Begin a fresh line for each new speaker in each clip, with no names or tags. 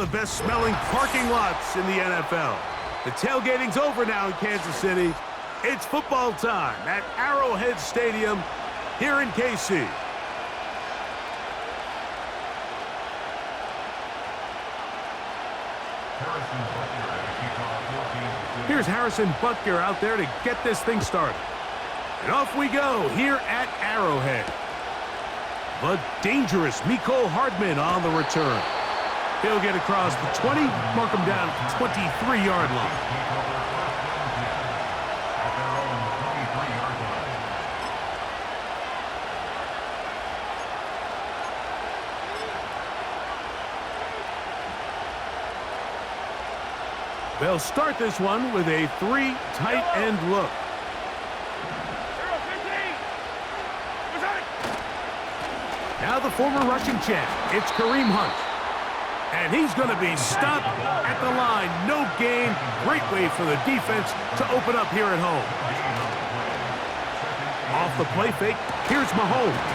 the best-smelling parking lots in the NFL. The tailgating's over now in Kansas City. It's football time at Arrowhead Stadium here in KC. Here's Harrison Butker out there to get this thing started. And off we go here at Arrowhead. The dangerous Mecole Hardman on the return. He'll get across the 20, mark him down at the 23-yard line. They'll start this one with a 3 tight end look. Now the former rushing champ, it's Kareem Hunt. And he's going to be stopped at the line. No gain. Great way for the defense to open up here at home. Off the play fake, here's Mahomes.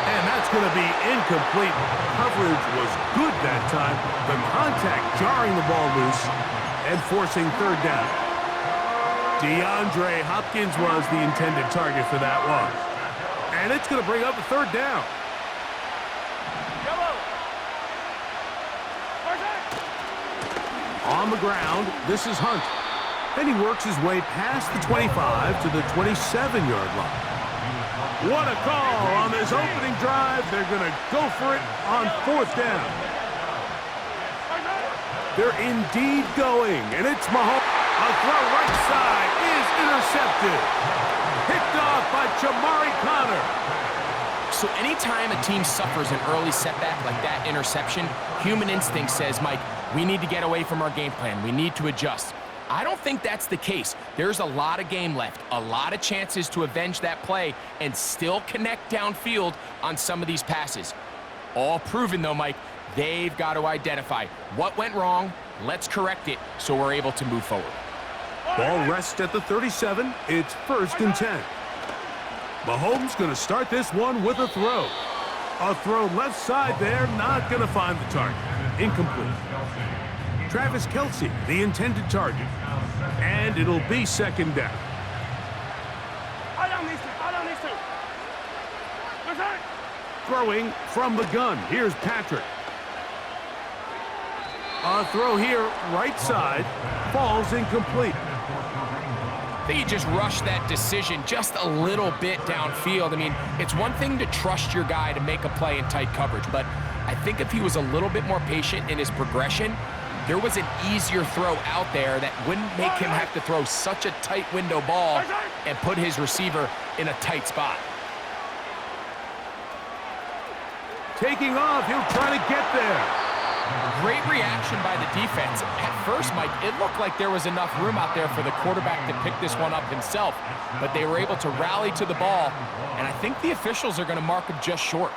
And that's going to be incomplete. Coverage was good that time. The contact jarring the ball loose and forcing third down. DeAndre Hopkins was the intended target for that one. And it's going to bring up a third down. On the ground, this is Hunt. Then he works his way past the 25 to the 27-yard line. What a call on this opening drive. They're going to go for it on fourth down. They're indeed going, and it's Mahomes. A throw right side is intercepted. Picked off by Jamari Conner.
So anytime a team suffers an early setback like that interception, human instinct says, Mike, we need to get away from our game plan. We need to adjust. I don't think that's the case. There's a lot of game left, a lot of chances to avenge that play and still connect downfield on some of these passes. All proven, though, Mike, they've got to identify what went wrong. Let's correct it so we're able to move forward.
Ball rests at the 37. It's 1st and 10. Mahomes going to start this one with a throw. A throw left side there, not going to find the target. Incomplete. Travis Kelce, the intended target. And it'll be 2nd down. Throwing from the gun. Here's Patrick. A throw here, right side, falls incomplete.
I think he just rushed that decision just a little bit downfield. I mean, it's one thing to trust your guy to make a play in tight coverage, but I think if he was a little bit more patient in his progression, there was an easier throw out there that wouldn't make him have to throw such a tight window ball and put his receiver in a tight spot.
Taking off, he'll try to get there.
Great reaction by the defense. At first, Mike, it looked like there was enough room out there for the quarterback to pick this one up himself, but they were able to rally to the ball, and I think the officials are going to mark him just short.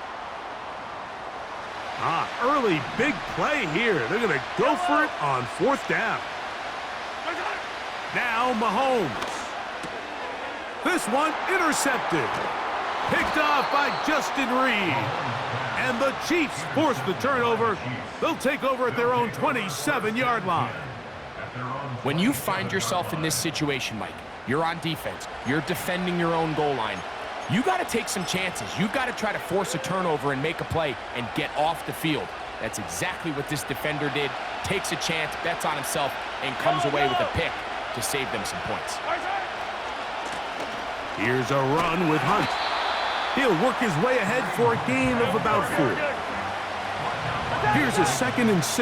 Early big play here. They're going to go for it on 4th down. Now Mahomes. This one intercepted. Picked off by Justin Reed. And the Chiefs force the turnover. They'll take over at their own 27-yard line.
When you find yourself in this situation, Mike, you're on defense, you're defending your own goal line, you got to take some chances. You got to try to force a turnover and make a play and get off the field. That's exactly what this defender did. Takes a chance, bets on himself, and comes away with a pick to save them some points.
Here's a run with Hunt. He'll work his way ahead for a gain of about 4. Here's a 2nd and 6.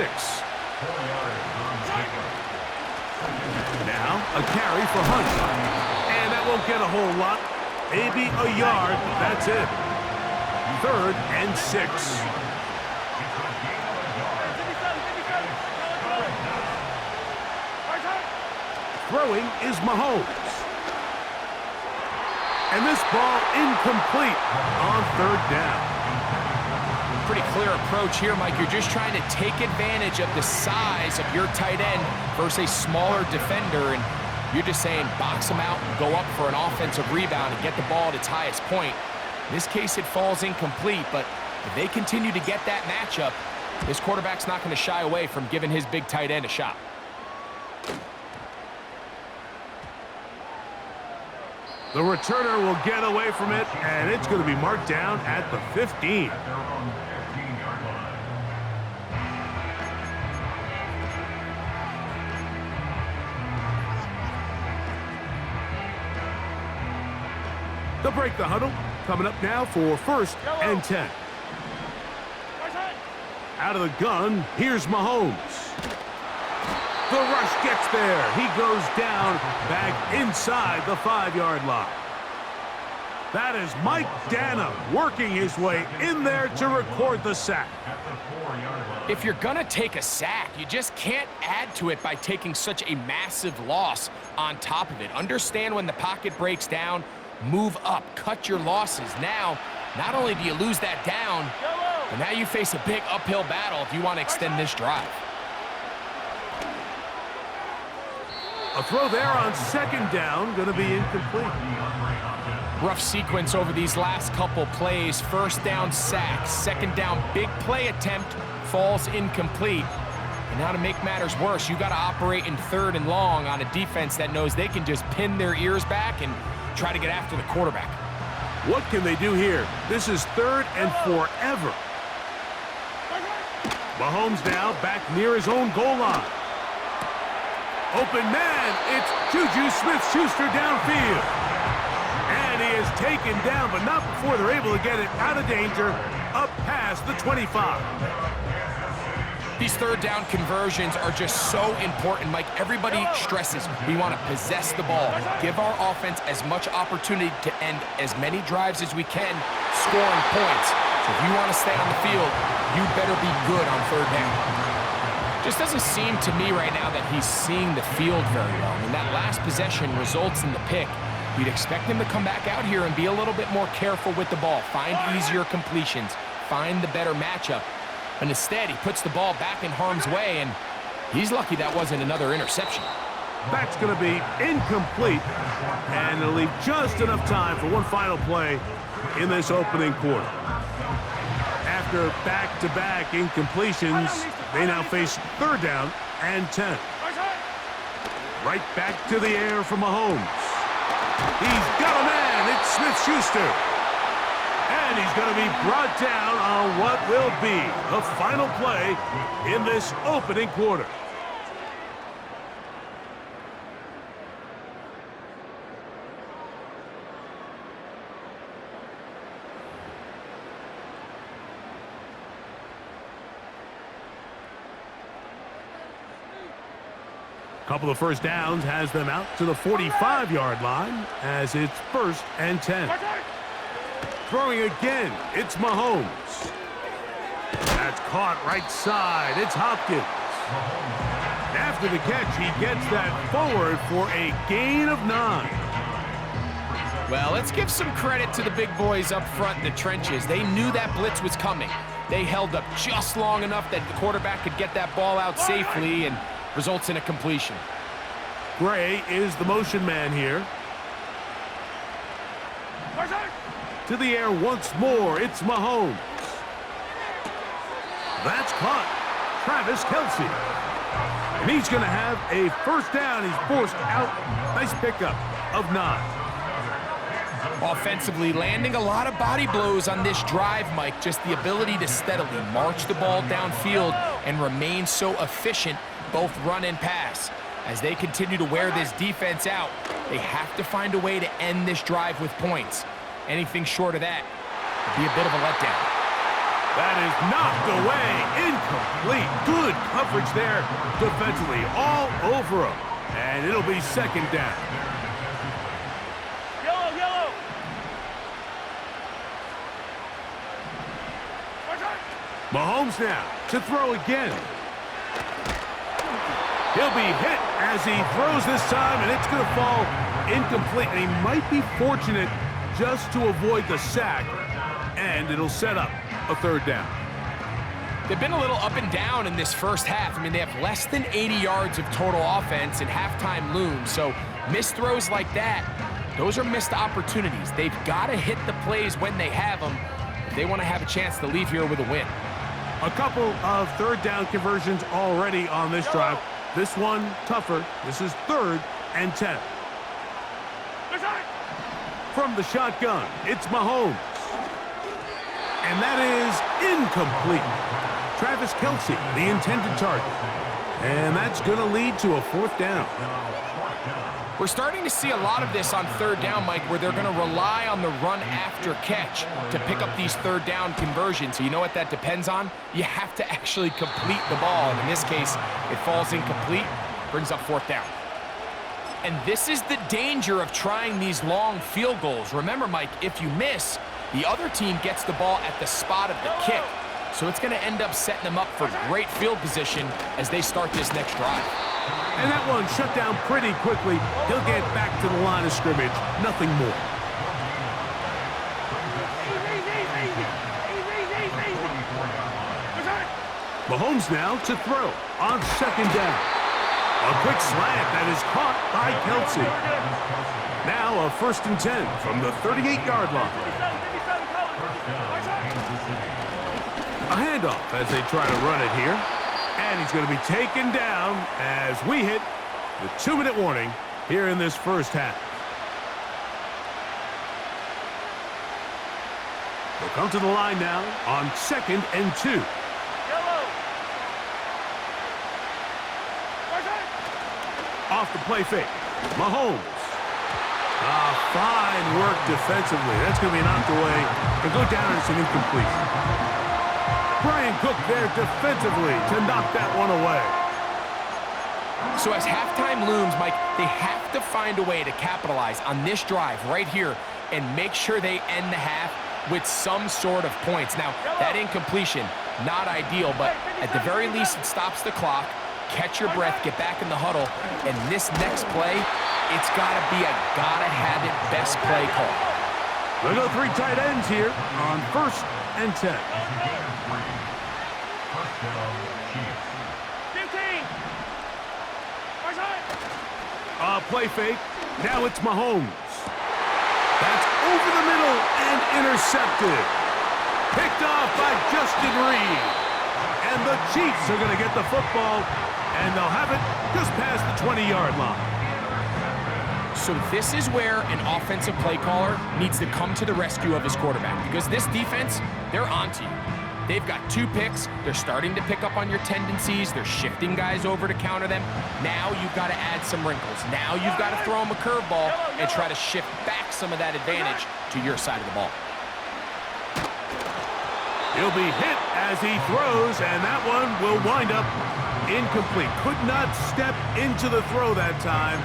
Now a carry for Hunt. And that won't get a whole lot. Maybe a yard. That's it. 3rd and 6. Throwing is Mahomes. And this ball incomplete on 3rd down.
Pretty clear approach here, Mike. You're just trying to take advantage of the size of your tight end versus a smaller defender, and you're just saying box him out and go up for an offensive rebound and get the ball at its highest point. In this case, it falls incomplete, but if they continue to get that matchup, This quarterback's not going to shy away from giving his big tight end a shot.
The returner will get away from it, and it's going to be marked down at the 15. They'll break the huddle. Coming up now for 1st and 10. Out of the gun, here's Mahomes. The rush gets there. He goes down back inside the 5-yard line. That is Mike Dana working his way in there to record the sack.
If you're going to take a sack, you just can't add to it by taking such a massive loss on top of it. Understand when the pocket breaks down, move up, cut your losses. Now, not only do you lose that down, but now you face a big uphill battle if you want to extend this drive.
A throw there on 2nd down, going to be incomplete.
Rough sequence over these last couple plays. 1st down sack, 2nd down big play attempt, falls incomplete. And now to make matters worse, you got to operate in 3rd and long on a defense that knows they can just pin their ears back and try to get after the quarterback.
What can they do here? This is 3rd and forever. Mahomes now back near his own goal line. Open man, it's Juju Smith-Schuster downfield. And he is taken down, but not before they're able to get it out of danger, up past the 25.
These 3rd down conversions are just so important, Mike. Everybody stresses we want to possess the ball, give our offense as much opportunity to end as many drives as we can, scoring points. So if you want to stay on the field, you better be good on 3rd down. Just doesn't seem to me right now that he's seeing the field very well. When that last possession results in the pick, you'd expect him to come back out here and be a little bit more careful with the ball, find easier completions, find the better matchup. And instead, he puts the ball back in harm's way, and he's lucky that wasn't another interception.
That's going to be incomplete, and it'll leave just enough time for one final play in this opening quarter. After back-to-back incompletions, they now face 3rd down and 10. Right back to the air for Mahomes. He's got a man. It's Smith-Schuster. And he's going to be brought down on what will be the final play in this opening quarter. Couple of 1st downs has them out to the 45-yard line as it's 1st and 10. Throwing again, it's Mahomes. That's caught right side. It's Hopkins. After the catch, he gets that forward for a gain of 9.
Well, let's give some credit to the big boys up front in the trenches. They knew that blitz was coming. They held up just long enough that the quarterback could get that ball out safely and results in a completion.
Gray is the motion man here. To the air once more, it's Mahomes. That's caught. Travis Kelce. And he's going to have a 1st down. He's forced out. Nice pickup of 9.
Offensively, landing a lot of body blows on this drive, Mike. Just the ability to steadily march the ball downfield and remain so efficient, both run and pass. As they continue to wear this defense out, they have to find a way to end this drive with points. Anything short of that would be a bit of a letdown.
That is knocked away. Incomplete. Good coverage there defensively. All over him. And it'll be 2nd down.
Yellow.
Mahomes now to throw again. He'll be hit as he throws this time, and it's going to fall incomplete. And he might be fortunate just to avoid the sack, and it'll set up a 3rd down.
They've been a little up and down in this 1st half. I mean, they have less than 80 yards of total offense and halftime looms. So missed throws like that, those are missed opportunities. They've got to hit the plays when they have them if they want to have a chance to leave here with a win.
A couple of third down conversions already on this drive. This one tougher. This is 3rd and 10. From the shotgun, it's Mahomes. And that is incomplete. Travis Kelce, the intended target. And that's going to lead to a 4th down.
We're starting to see a lot of this on 3rd down, Mike, where they're going to rely on the run after catch to pick up these 3rd down conversions. So you know what that depends on? You have to actually complete the ball. And in this case, it falls incomplete, brings up 4th down. And this is the danger of trying these long field goals. Remember, Mike, if you miss, the other team gets the ball at the spot of the kick. So it's going to end up setting them up for great field position as they start this next drive.
And that one shut down pretty quickly. He'll get back to the line of scrimmage. Nothing more. Mahomes now to throw on 2nd down. A quick slant that is caught by Kelce. Now a 1st and 10 from the 38-yard line. A handoff as they try to run it here. And he's going to be taken down as we hit the 2-minute warning here in this first half. They'll come to the line now on 2nd and 2. Off the play fake. Mahomes. Fine work defensively. That's going to be knocked away. He'll go down and it's an incompletion. Brian Cook there defensively to knock that one away.
So as halftime looms, Mike, they have to find a way to capitalize on this drive right here and make sure they end the half with some sort of points. Now, that incompletion, not ideal, but at the very least, it stops the clock. Catch your breath, get back in the huddle, and this next play, it's got to be a gotta-have-it best play call.
We'll go 3 tight ends here on 1st and 10.
15.
Play fake. Now it's Mahomes. That's over the middle and intercepted. Picked off by Justin Reed. And the Chiefs are going to get the football, and they'll have it just past the 20-yard line.
So this is where an offensive play caller needs to come to the rescue of his quarterback, because this defense, they're onto you. They've got 2 picks. They're starting to pick up on your tendencies. They're shifting guys over to counter them. Now you've got to add some wrinkles. Now you've got to throw them a curveball and try to shift back some of that advantage to your side of the ball.
He'll be hit as he throws, and that one will wind up incomplete. Could not step into the throw that time.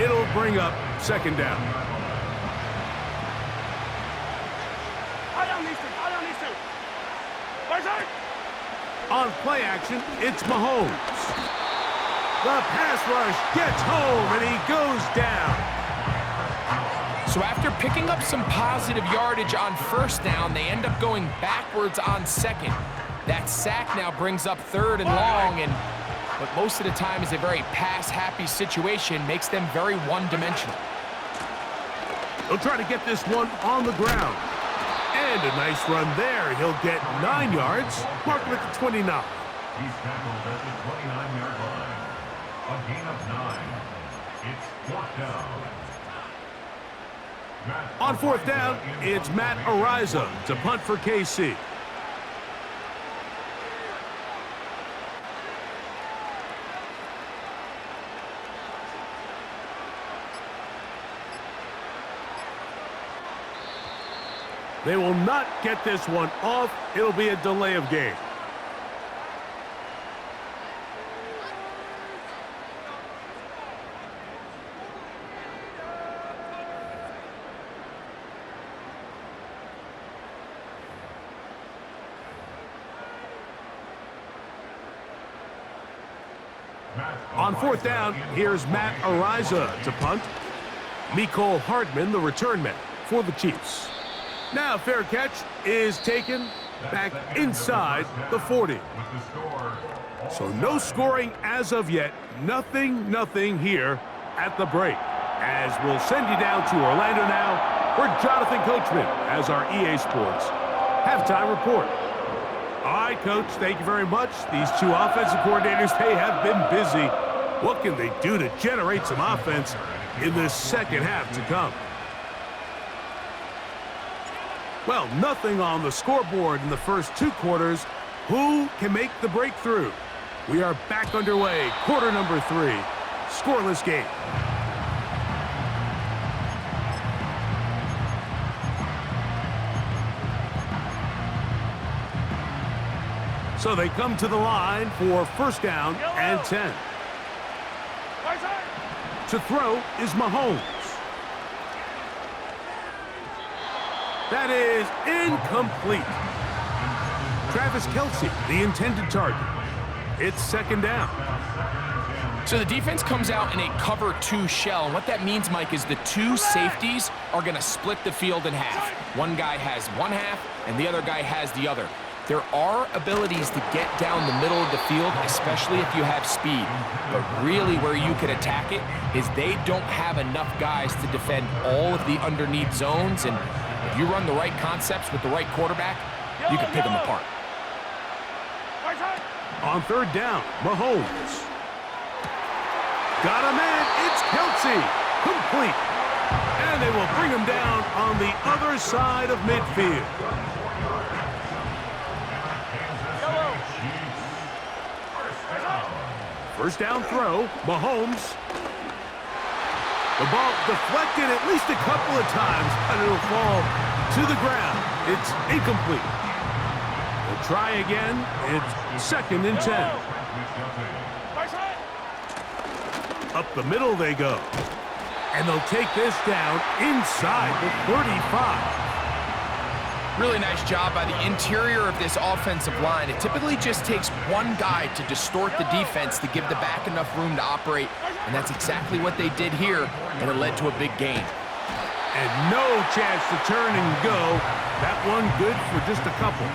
It'll bring up 2nd down. On play action, it's Mahomes. The pass rush gets home, and he goes down.
So after picking up some positive yardage on 1st down, they end up going backwards on 2nd. That sack now brings up 3rd and long, and but most of the time is a very pass-happy situation, makes them very one-dimensional.
He'll try to get this one on the ground. And a nice run there. He'll get 9 yards, marked with the 29.
He's tackled at the 29-yard line. A gain of 9. It's 4th down.
On 4th down, it's Matt Ariza to punt for KC. They will not get this one off. It'll be a delay of game. On 4th down, here's Matt Ariza to punt. Mecole Hardman, the return man for the Chiefs. Now fair catch is taken back inside the 40. So no scoring as of yet. Nothing here at the break. As we'll send you down to Orlando now, where Jonathan Coachman has our EA Sports halftime report. All right, Coach, thank you very much. These two offensive coordinators, they have been busy. What can they do to generate some offense in this second half to come? Well, nothing on the scoreboard in the first two quarters. Who can make the breakthrough? We are back underway, quarter number 3. Scoreless game. So they come to the line for first down and 10. To throw is Mahomes. That is incomplete. Travis Kelce, the intended target. It's second down.
So the defense comes out in a cover 2 shell. And what that means, Mike, is the two safeties are going to split the field in half. One guy has one half, and the other guy has the other. There are abilities to get down the middle of the field, especially if you have speed. But really where you can attack it is they don't have enough guys to defend all of the underneath zones. And if you run the right concepts with the right quarterback, you can pick them apart.
On third down, Mahomes. Got him in. It's Kelce. Complete. And they will bring him down on the other side of midfield. First down throw, Mahomes. The ball deflected at least a couple of times, and it'll fall to the ground. It's incomplete. They'll try again. It's second and 10. Up the middle they go. And they'll take this down inside the 35.
Really nice job by the interior of this offensive line. It typically just takes one guy to distort the defense to give the back enough room to operate, and that's exactly what they did here, and it led to a big gain.
And no chance to turn and go. That one good for just a couple.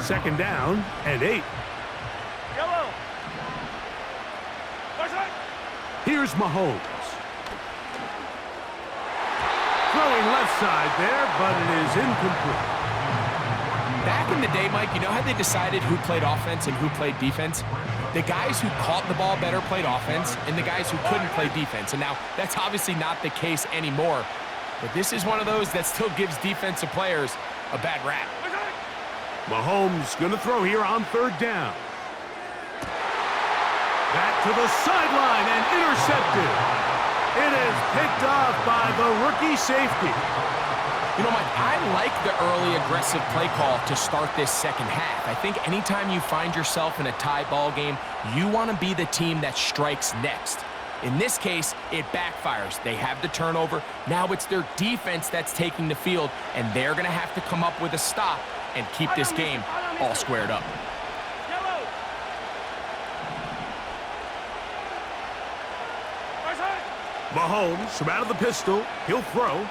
Second down and 8. Here's Mahomes. Throwing left side there, but it is incomplete.
Back in the day, Mike, you know how they decided who played offense and who played defense? The guys who caught the ball better played offense, and the guys who couldn't play defense. And now, that's obviously not the case anymore. But this is one of those that still gives defensive players a bad rap.
Mahomes going to throw here on third down. Back to the sideline and intercepted. It is picked off by the rookie safety.
You know, Mike, I like the early aggressive play call to start this second half. I think anytime you find yourself in a tie ball game, you want to be the team that strikes next. In this case, it backfires. They have the turnover. Now it's their defense that's taking the field, and they're going to have to come up with a stop and keep this game all squared up.
Mahomes from out of the pistol. He'll throw.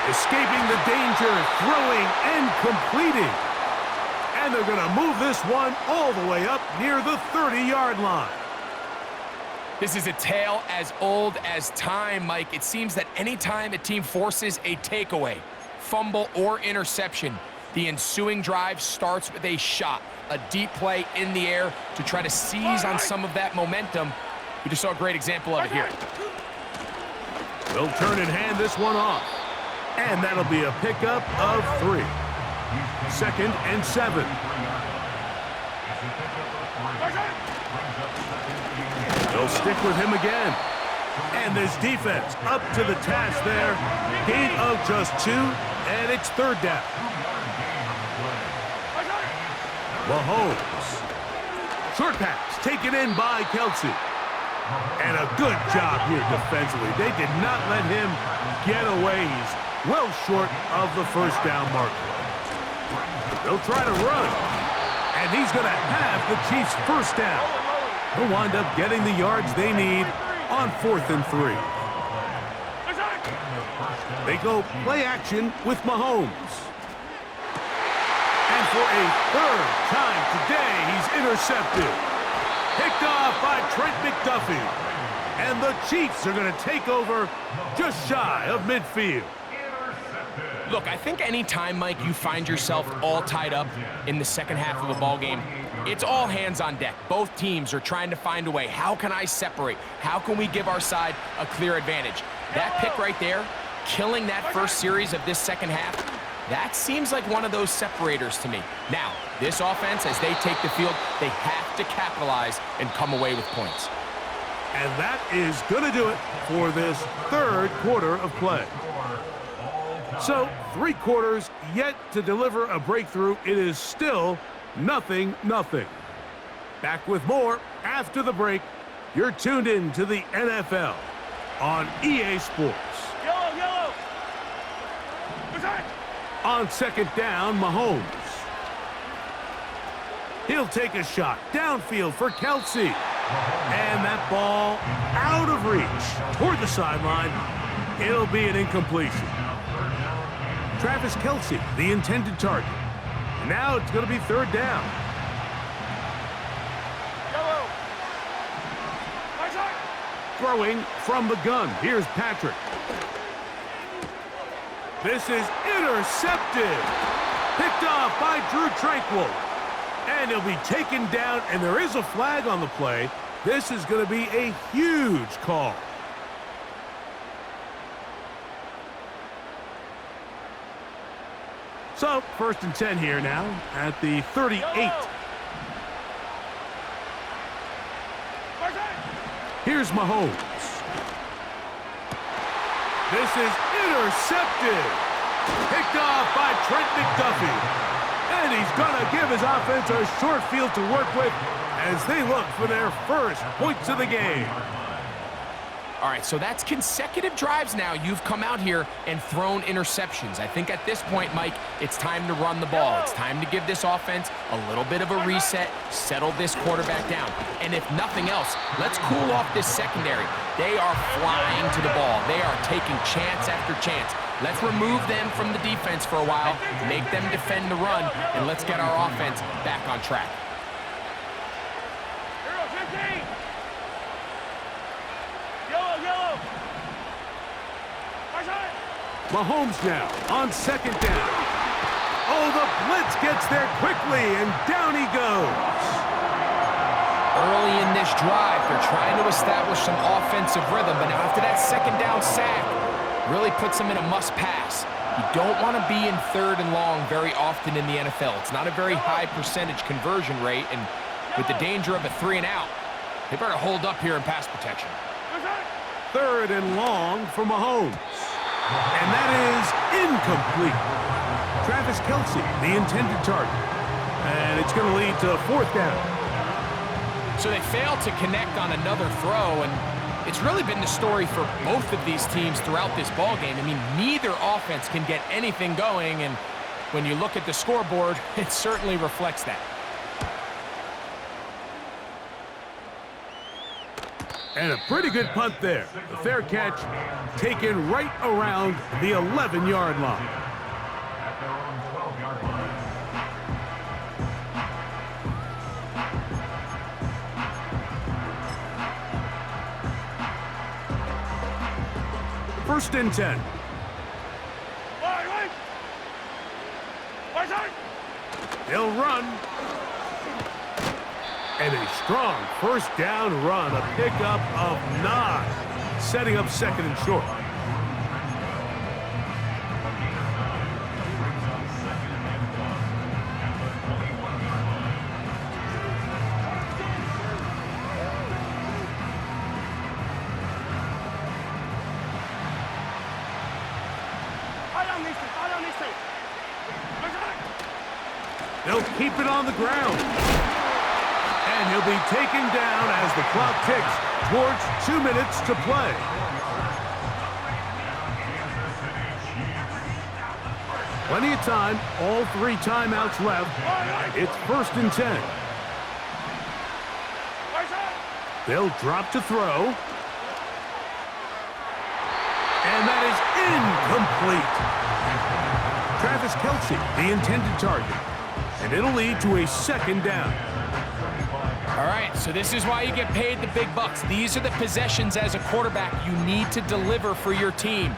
Escaping the danger, throwing and completing. And they're going to move this one all the way up near the 30-yard line.
This is a tale as old as time, Mike. It seems that anytime a team forces a takeaway, fumble, or interception, the ensuing drive starts with a shot, a deep play in the air to try to seize on some of that momentum. We just saw a great example of it here.
They'll turn and hand this one off. And that'll be a pickup of 3. Second and 7. They'll stick with him again. And this defense up to the task there. Gain of just 2, and it's third down. Mahomes. Short pass taken in by Kelce. And a good job here defensively. They did not let him get away. He's well short of the first down marker. They'll try to run. And he's going to have the Chiefs' first down. They'll wind up getting the yards they need on 4th and 3. They go play action with Mahomes. And for a third time today, he's intercepted. Picked off by Trent McDuffie. And the Chiefs are going to take over just shy of midfield.
Look, I think any time, Mike, you find yourself all tied up in the second half of a ball game, it's all hands on deck. Both teams are trying to find a way. How can I separate? How can we give our side a clear advantage? That pick right there, killing that first series of this second half, that seems like one of those separators to me. Now, this offense, as they take the field, they have to capitalize and come away with points.
And that is going to do it for this third quarter of play. So, 3 quarters yet to deliver a breakthrough. It is still 0-0. Back with more after the break. You're tuned in to the NFL on EA Sports.
Yellow!
On second down, Mahomes. He'll take a shot downfield for Kelsey. And that ball out of reach toward the sideline. It'll be an incompletion. Travis Kelsey, the intended target. Now it's going to be third down.
Yellow!
Throwing from the gun. Here's Patrick. This is intercepted. Picked off by Drew Tranquill. And he'll be taken down, and there is a flag on the play. This is going to be a huge call. So, 1st and 10 here now at the 38. Here's Mahomes. This is intercepted. Picked off by Trent McDuffie. And he's going to give his offense a short field to work with as they look for their first points of the game.
All right, so that's consecutive drives now. You've come out here and thrown interceptions. I think at this point, Mike, it's time to run the ball. It's time to give this offense a little bit of a reset, settle this quarterback down. And if nothing else, let's cool off this secondary. They are flying to the ball. They are taking chance after chance. Let's remove them from the defense for a while, make them defend the run, and let's get our offense back on track.
Mahomes now on second down. Oh, the blitz gets there quickly, and down he goes.
Early in this drive, they're trying to establish some offensive rhythm, but now after that second down sack, really puts them in a must-pass. You don't want to be in 3rd and long very often in the NFL. It's not a very high percentage conversion rate, and with the danger of a 3-and-out, they better hold up here in pass protection.
3rd and long for Mahomes. And that is incomplete. Travis Kelsey, the intended target. And it's going to lead to 4th down.
So they failed to connect on another throw, and it's really been the story for both of these teams throughout this ballgame. I mean, neither offense can get anything going, and when you look at the scoreboard, it certainly reflects that.
And a pretty good punt there. A fair catch taken right around the 11-yard line.
At their own 12-yard line.
1st and 10. They'll run. And a strong 1st down run, a pickup of 9, setting up 2nd and short. They'll keep it on the ground. And he'll be taken down as the clock ticks towards 2 minutes to play. Plenty of time, all 3 timeouts left. It's 1st and 10. They'll drop to throw. And that is incomplete. Travis Kelsey, the intended target. And it'll lead to a 2nd down.
All right, so this is why you get paid the big bucks. These are the possessions as a quarterback you need to deliver for your team.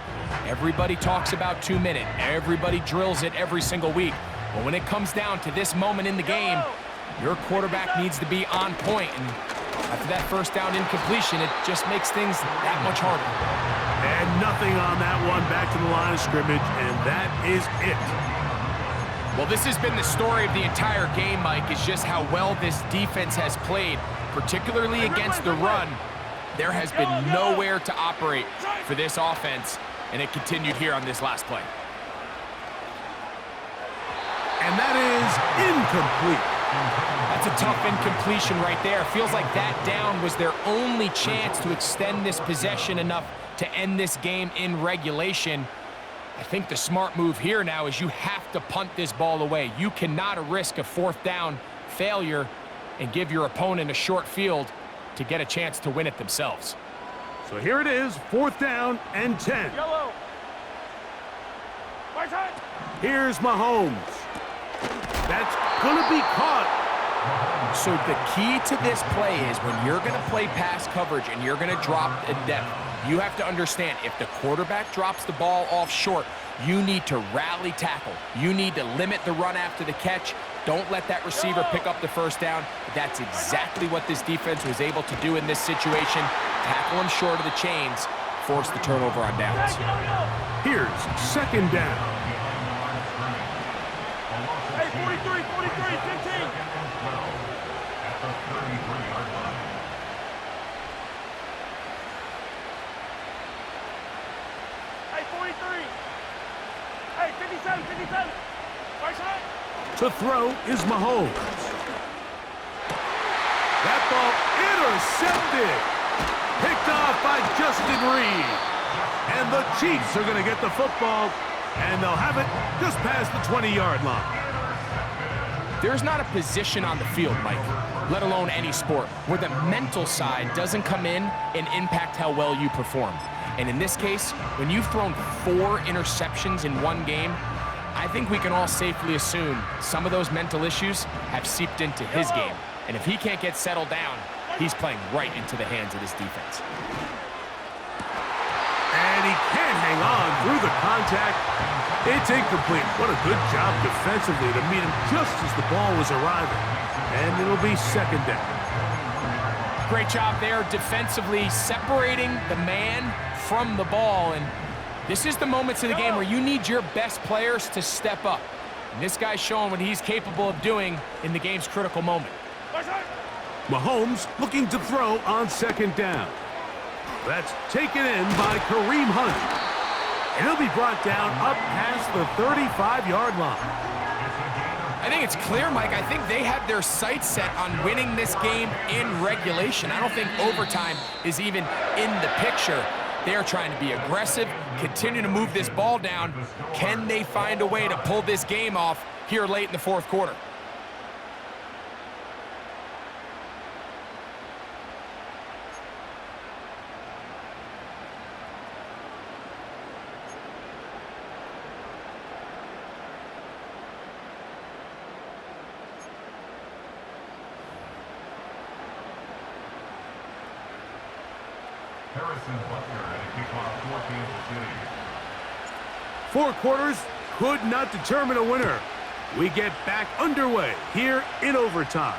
Everybody talks about 2 minute. Everybody drills it every single week. But when it comes down to this moment in the game, your quarterback needs to be on point. And after that first down incompletion, it just makes things that much harder.
And nothing on that one, back to the line of scrimmage, and that is it.
Well, this has been the story of the entire game, Mike, is just how well this defense has played, particularly against the run. There has been nowhere to operate for this offense, and it continued here on this last play.
And that is incomplete.
That's a tough incompletion right there. Feels like that down was their only chance to extend this possession enough to end this game in regulation. I think the smart move here now is you have to punt this ball away. You cannot risk a fourth down failure and give your opponent a short field to get a chance to win it themselves.
So here it is, 4th down and 10.
Yellow. Right side.
Here's Mahomes. That's going to be caught.
So the key to this play is when you're going to play pass coverage and you're going to drop in depth, you have to understand if the quarterback drops the ball off short, you need to rally tackle. You need to limit the run after the catch. Don't let that receiver pick up the first down. That's exactly what this defense was able to do in this situation. Tackle him short of the chains, force the turnover on downs.
Here's 2nd down.
Hey, 43, 15.
At the 33-yard line.
Hey, 43. Hey, 57. Right side.
To throw is Mahomes. That ball intercepted. Picked off by Justin Reed. And the Chiefs are going to get the football, and they'll have it just past the 20-yard line.
There's not a position on the field, Mike, let alone any sport, where the mental side doesn't come in and impact how well you perform. And in this case, when you've thrown 4 interceptions in one game, I think we can all safely assume some of those mental issues have seeped into his game. And if he can't get settled down, he's playing right into the hands of this defense.
And he can't hang on through the contact. It's incomplete. What a good job defensively to meet him just as the ball was arriving. And it'll be 2nd down.
Great job there defensively, separating the man from the ball. And this is the moments of the game where you need your best players to step up. And this guy's showing what he's capable of doing in the game's critical moment.
Mahomes looking to throw on 2nd down. That's taken in by Kareem Hunt. And he'll be brought down up past the 35-yard line.
I think it's clear, Mike. I think they have their sights set on winning this game in regulation. I don't think overtime is even in the picture. They are trying to be aggressive, continue to move this ball down. Can they find a way to pull this game off here late in the 4th quarter?
Harrison Butler at a kickoff for Kansas City.
4 quarters could not determine a winner. We get back underway here in overtime.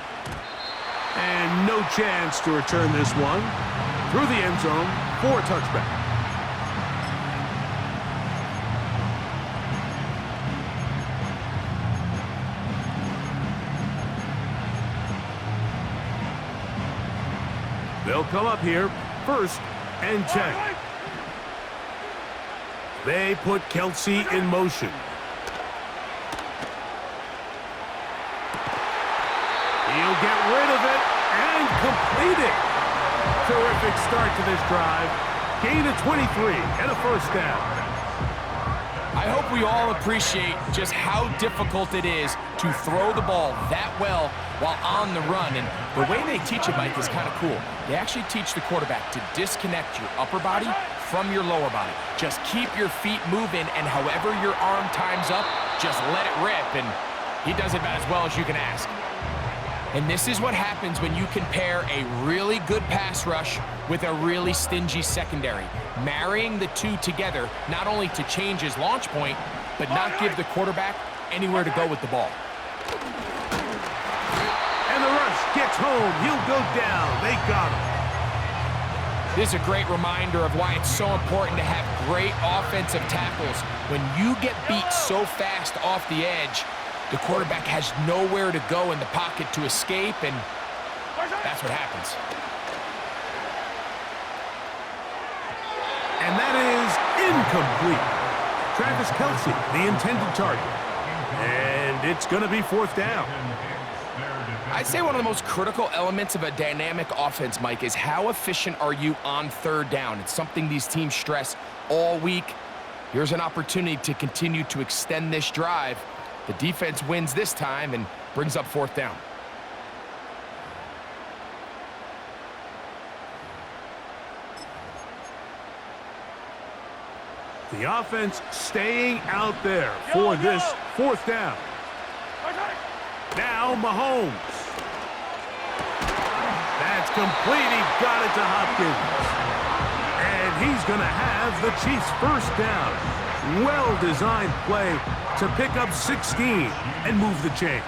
And no chance to return this one through the end zone for a touchback. They'll come up here, 1st and 10. They put Kelsey in motion. He'll get rid of it and complete it. Terrific start to this drive. Gain of 23 and a 1st down.
I hope we all appreciate just how difficult it is to throw the ball that well while on the run. And the way they teach it, Mike, is kind of cool. They actually teach the quarterback to disconnect your upper body from your lower body. Just keep your feet moving, and however your arm times up, just let it rip. And he does it about as well as you can ask. And this is what happens when you compare a really good pass rush with a really stingy secondary. Marrying the two together, not only to change his launch point, but not give the quarterback anywhere to go with the ball.
And the rush gets home. He'll go down. They got him.
This is a great reminder of why it's so important to have great offensive tackles. When you get beat so fast off the edge, the quarterback has nowhere to go in the pocket to escape, and that's what happens.
And that is incomplete. Travis Kelce, the intended target. And it's going to be 4th down.
I'd say one of the most critical elements of a dynamic offense, Mike, is how efficient are you on 3rd down. It's something these teams stress all week. Here's an opportunity to continue to extend this drive. The defense wins this time and brings up 4th down.
The offense staying out there for this 4th down. Now Mahomes. That's complete. He got it to Hopkins. And he's going to have the Chiefs' 1st down. Well-designed play to pick up 16 and move the chain.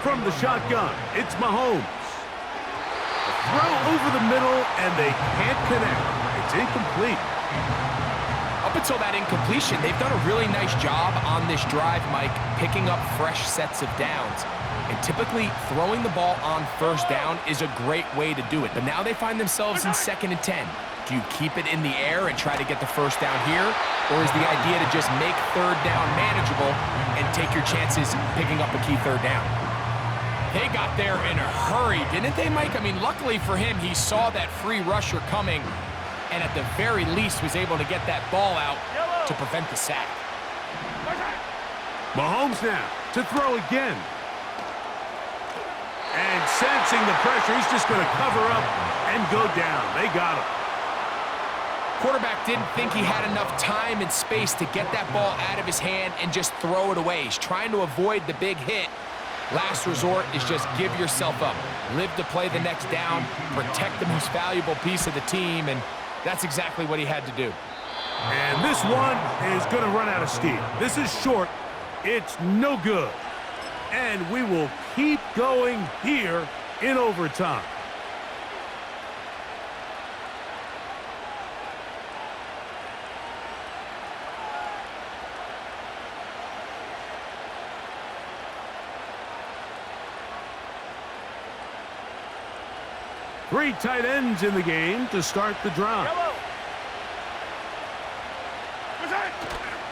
From the shotgun, it's Mahomes. Throw over the middle, and they can't connect. It's incomplete.
Up until that incompletion, they've done a really nice job on this drive, Mike, picking up fresh sets of downs. And typically, throwing the ball on 1st down is a great way to do it. But now they find themselves in 2nd and 10. Do you keep it in the air and try to get the 1st down here? Or is the idea to just make 3rd down manageable and take your chances picking up a key 3rd down? They got there in a hurry, didn't they, Mike? I mean, luckily for him, he saw that free rusher coming and at the very least was able to get that ball out to prevent the sack.
Mahomes now to throw again. And sensing the pressure, he's just going to cover up and go down. They got him.
Quarterback didn't think he had enough time and space to get that ball out of his hand and just throw it away. He's trying to avoid the big hit. Last resort is just give yourself up. Live to play the next down, protect the most valuable piece of the team, and that's exactly what he had to do.
And this one is going to run out of steam. This is short. It's no good. And we will keep going here in overtime. Three tight ends in the game to start the drive.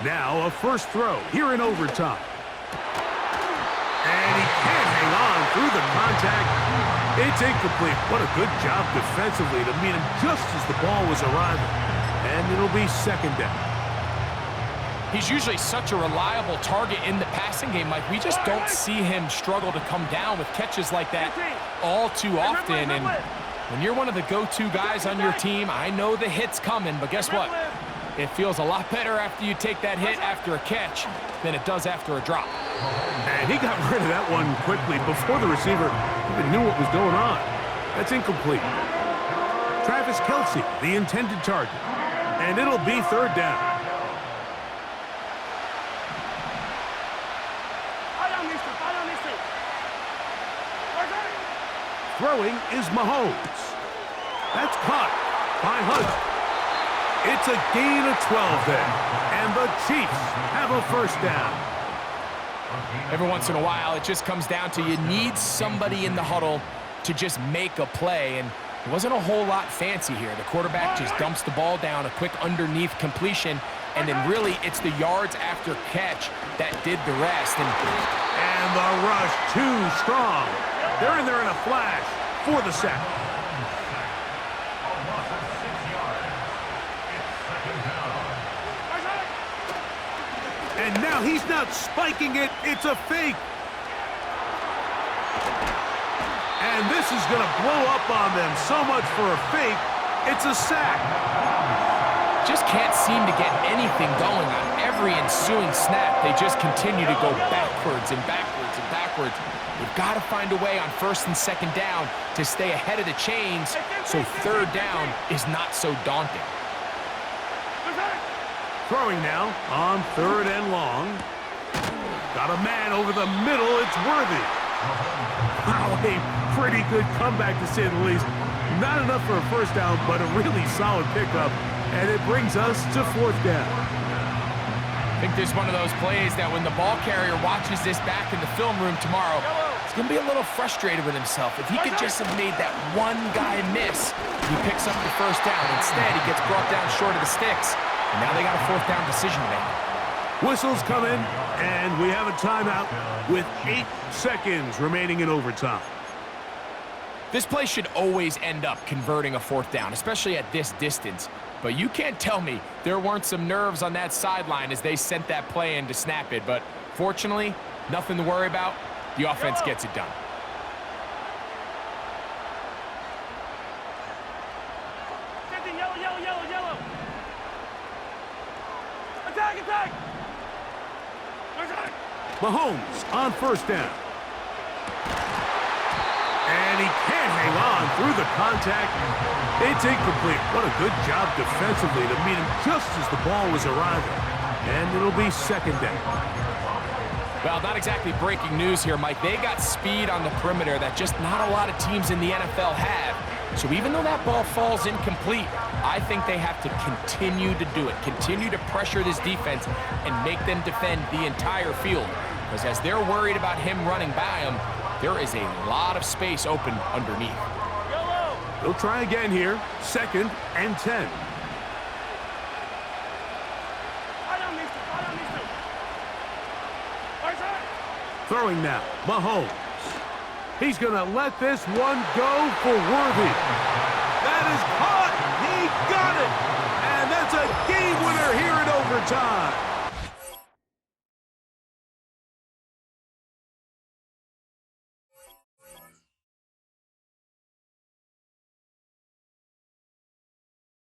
Now a 1st throw here in overtime. And he can't hang on through the contact. It's incomplete. What a good job defensively to meet him just as the ball was arriving. And it'll be 2nd down.
He's usually such a reliable target in the passing game, Mike. We just don't see him struggle to come down with catches like that all too often. And when you're one of the go-to guys on your team, I know the hit's coming, but guess what? It feels a lot better after you take that hit after a catch than it does after a drop.
And he got rid of that one quickly before the receiver even knew what was going on. That's incomplete. Travis Kelce, the intended target. And it'll be 3rd down. Throwing is Mahomes. That's caught by Hunt. It's a gain of 12 there. And the Chiefs have a 1st down.
Every once in a while, it just comes down to you need somebody in the huddle to just make a play. And it wasn't a whole lot fancy here. The quarterback just dumps the ball down, a quick underneath completion, and then really it's the yards after catch that did the rest.
And the rush too strong. They're in there in a flash for the sack. And now he's not spiking it. It's a fake. And this is going to blow up on them. So much for a fake. It's a sack.
just can't seem to get anything going on every ensuing snap. They just continue to go backwards and backwards and backwards. We've got to find a way on first and second down to stay ahead of the chains so third down is not so daunting.
Throwing now on third and long. Got a man over the middle. It's Worthy. Wow, a pretty good comeback to say the least. Not enough for a first down, but a really solid pickup. And it brings us to fourth down.
I think there's one of those plays that when the ball carrier watches this back in the film room tomorrow, he's going to be a little frustrated with himself. If he could just have made that one guy miss, he picks up the first down. Instead, he gets brought down short of the sticks. And now they got a fourth down decision to make.
Whistles come in, and we have a timeout with 8 seconds remaining in overtime.
This play should always end up converting a fourth down, especially at this distance. But you can't tell me there weren't some nerves on that sideline as they sent that play in to snap it. But fortunately, nothing to worry about. The offense gets it done.
Yellow, yellow, yellow, yellow. Attack, attack.
Mahomes on first down. And he can't hang on through the contact. It's incomplete. What a good job defensively to meet him just as the ball was arriving. And it'll be second down.
Well, not exactly breaking news here, Mike. They got speed on the perimeter that just not a lot of teams in the NFL have. So even though that ball falls incomplete, I think they have to continue to do it, continue to pressure this defense and make them defend the entire field. Because as they're worried about him running by them, there is a lot of space open underneath.
They'll try again here. Second and 10. Throwing now, Mahomes. He's going to let this one go for Worthy. That is caught. He got it. And that's a game winner